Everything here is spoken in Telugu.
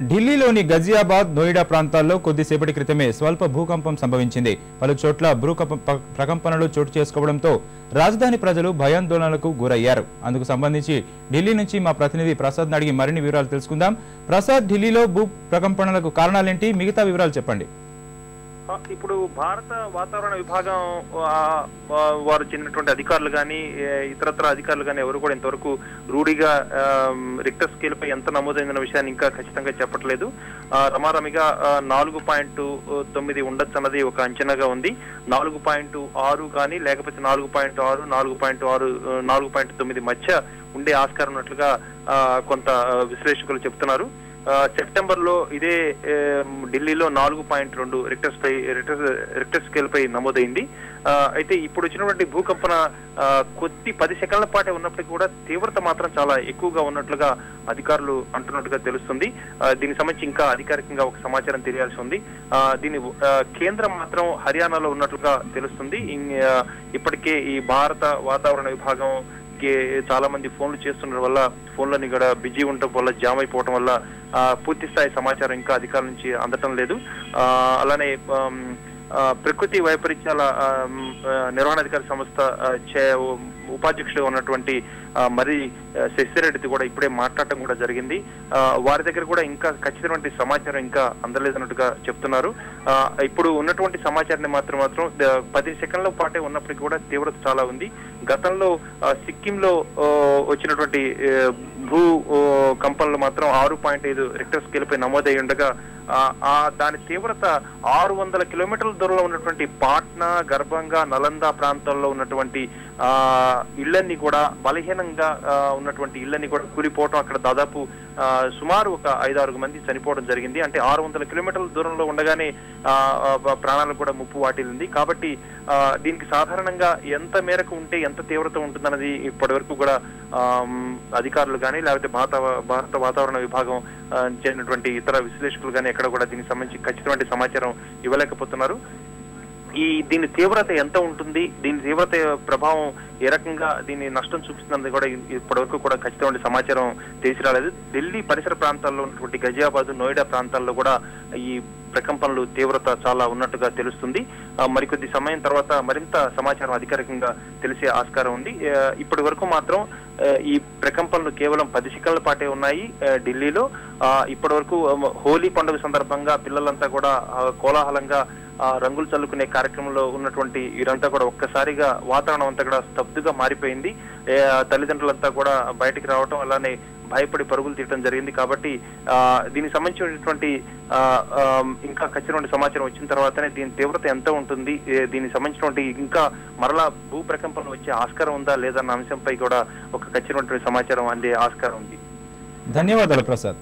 ఢిల్లీలోని గజియాబాద్, నోయిడా ప్రాంతాల్లో కొద్దిసేపటి క్రితమే స్వల్ప భూకంపం సంభవించింది. పలు చోట్ల ప్రకంపనలు చోటు చేసుకోవడంతో రాజధాని ప్రజలు భయాందోళనలకు గురయ్యారు. అందుకు సంబంధించి ఢిల్లీ నుంచి మా ప్రతినిధి ప్రసాద్ అడిగి మరిన్ని వివరాలు తెలుసుకుందాం. ప్రసాద్, ఢిల్లీలో భూ ప్రకంపనలకు కారణాలేంటి? మిగతా వివరాలు చెప్పండి. ఇప్పుడు భారత వాతావరణ విభాగం వారు చెందినటువంటి అధికారులు కానీ ఇతరత్ర అధికారులు కానీ ఎవరు కూడా ఇంతవరకు రూఢిగా రిక్టర్ స్కేల్ పై ఎంత నమోదైందన్న విషయాన్ని ఇంకా ఖచ్చితంగా చెప్పట్లేదు. రమారమిగా 4.9 ఉండొచ్చు అన్నది ఒక అంచనాగా ఉంది. 4.6 కానీ లేకపోతే 4.6, 4.9 మధ్య ఉండే ఆస్కారం ఉన్నట్లుగా కొంత విశ్లేషకులు చెబుతున్నారు. సెప్టెంబర్ లో ఇదే ఢిల్లీలో 4.2 రిక్టర్ స్కేల్ పై నమోదైంది. అయితే ఇప్పుడు వచ్చినటువంటి భూకంపన కొద్ది 10 సెకండ్ల పాటే ఉన్నప్పటికీ కూడా తీవ్రత మాత్రం చాలా ఎక్కువగా ఉన్నట్లుగా అధికారులు అంటున్నట్టుగా తెలుస్తుంది. దీనికి సంబంధించి ఇంకా అధికారికంగా ఒక సమాచారం తెలియాల్సి ఉంది. దీని కేంద్రం మాత్రం హర్యానాలో ఉన్నట్లుగా తెలుస్తుంది. ఇప్పటికే ఈ భారత వాతావరణ విభాగం చాలా మంది ఫోన్లు చేస్తుండడం వల్ల ఫోన్లని కూడా బిజీ ఉండటం వల్ల జామ్ అయిపోవడం వల్ల పూర్తి స్థాయి సమాచారం ఇంకా అధికారుల నుంచి అందటం లేదు. అలానే ప్రకృతి వైపరీత్యాల నిర్వహణాధికారి సంస్థ ఉపాధ్యక్షుడు ఉన్నటువంటి మరి శశిరెడ్డి కూడా ఇప్పుడే మాట్లాడటం కూడా జరిగింది. వారి దగ్గర కూడా ఇంకా ఖచ్చితమైన సమాచారం ఇంకా అందలేదన్నట్టుగా చెప్తున్నారు. ఇప్పుడు ఉన్నటువంటి సమాచారాన్ని మాత్రం 10 సెకండ్ల పాటే ఉన్నప్పటికీ కూడా తీవ్రత చాలా ఉంది. గతంలో సిక్కింలో వచ్చినటువంటి భూ కంపనలు మాత్రం 6.5 రిక్టర్ స్కేల్ పై నమోదై ఉండగా దాని తీవ్రత 600 కిలోమీటర్ల దూరంలో ఉన్నటువంటి పాట్నా, గర్భంగా, నలంద ప్రాంతాల్లో ఉన్నటువంటి ఇళ్లన్నీ కూడా బలహీనంగా ఉన్నటువంటి ఇళ్లన్నీ కూడా కూలిపోవటం, అక్కడ దాదాపు సుమారు ఒక 5-6 మంది చనిపోవడం జరిగింది. అంటే 600 కిలోమీటర్ల దూరంలో ఉండగానే ప్రాణాలకు కూడా ముప్పు వాటిల్లింది. కాబట్టి దీనికి సాధారణంగా ఎంత మేరకు ఉంటే ఎంత తీవ్రత ఉంటుందన్నది ఇప్పటి వరకు కూడా అధికారులు కానీ లేకపోతే భారత వాతావరణ విభాగం చెందినటువంటి ఇతర విశ్లేషకులు కానీ ఎక్కడ కూడా దీనికి సంబంధించి ఖచ్చితమైన సమాచారం ఇవ్వలేకపోతున్నారు. దీని తీవ్రత ఎంత ఉంటుంది, దీని తీవ్రత ప్రభావం ఏ రకంగా దీని నష్టం చూపిస్తుందని కూడా ఇప్పటి వరకు కూడా ఖచ్చితమైన సమాచారం తెలిసి రాలేదు. ఢిల్లీ పరిసర ప్రాంతాల్లో ఉన్నటువంటి గజియాబాద్, నోయిడా ప్రాంతాల్లో కూడా ఈ ప్రకంపనలు తీవ్రత చాలా ఉన్నట్టుగా తెలుస్తుంది. మరికొద్ది సమయం తర్వాత మరింత సమాచారం అధికారికంగా తెలిసే ఆస్కారం ఉంది. ఇప్పటి వరకు మాత్రం ఈ ప్రకంపనలు కేవలం 10 సెకండ్ల పాటే ఉన్నాయి ఢిల్లీలో. ఇప్పటి వరకు హోలీ పండుగ సందర్భంగా పిల్లలంతా కూడా కోలాహలంగా రంగులు చల్లుకునే కార్యక్రమంలో ఉన్నటువంటి వీరంతా కూడా ఒక్కసారిగా వాతావరణం అంతా కూడా స్తబ్దుగా మారిపోయింది. తల్లిదండ్రులంతా కూడా బయటికి రావటం, అలానే భయపడి పరుగులు తీయడం జరిగింది. కాబట్టి దీనికి సంబంధించినటువంటి ఇంకా ఖచ్చితమైన సమాచారం వచ్చిన తర్వాతనే దీని తీవ్రత ఎంత ఉంటుంది, దీనికి సంబంధించినటువంటి ఇంకా మరలా భూ ప్రకంపనలు వచ్చే ఆస్కారం ఉందా లేదన్న అంశంపై కూడా ఒక ఖచ్చితమైన సమాచారం అందే ఆస్కారం ఉంది. ధన్యవాదాలు ప్రసాద్.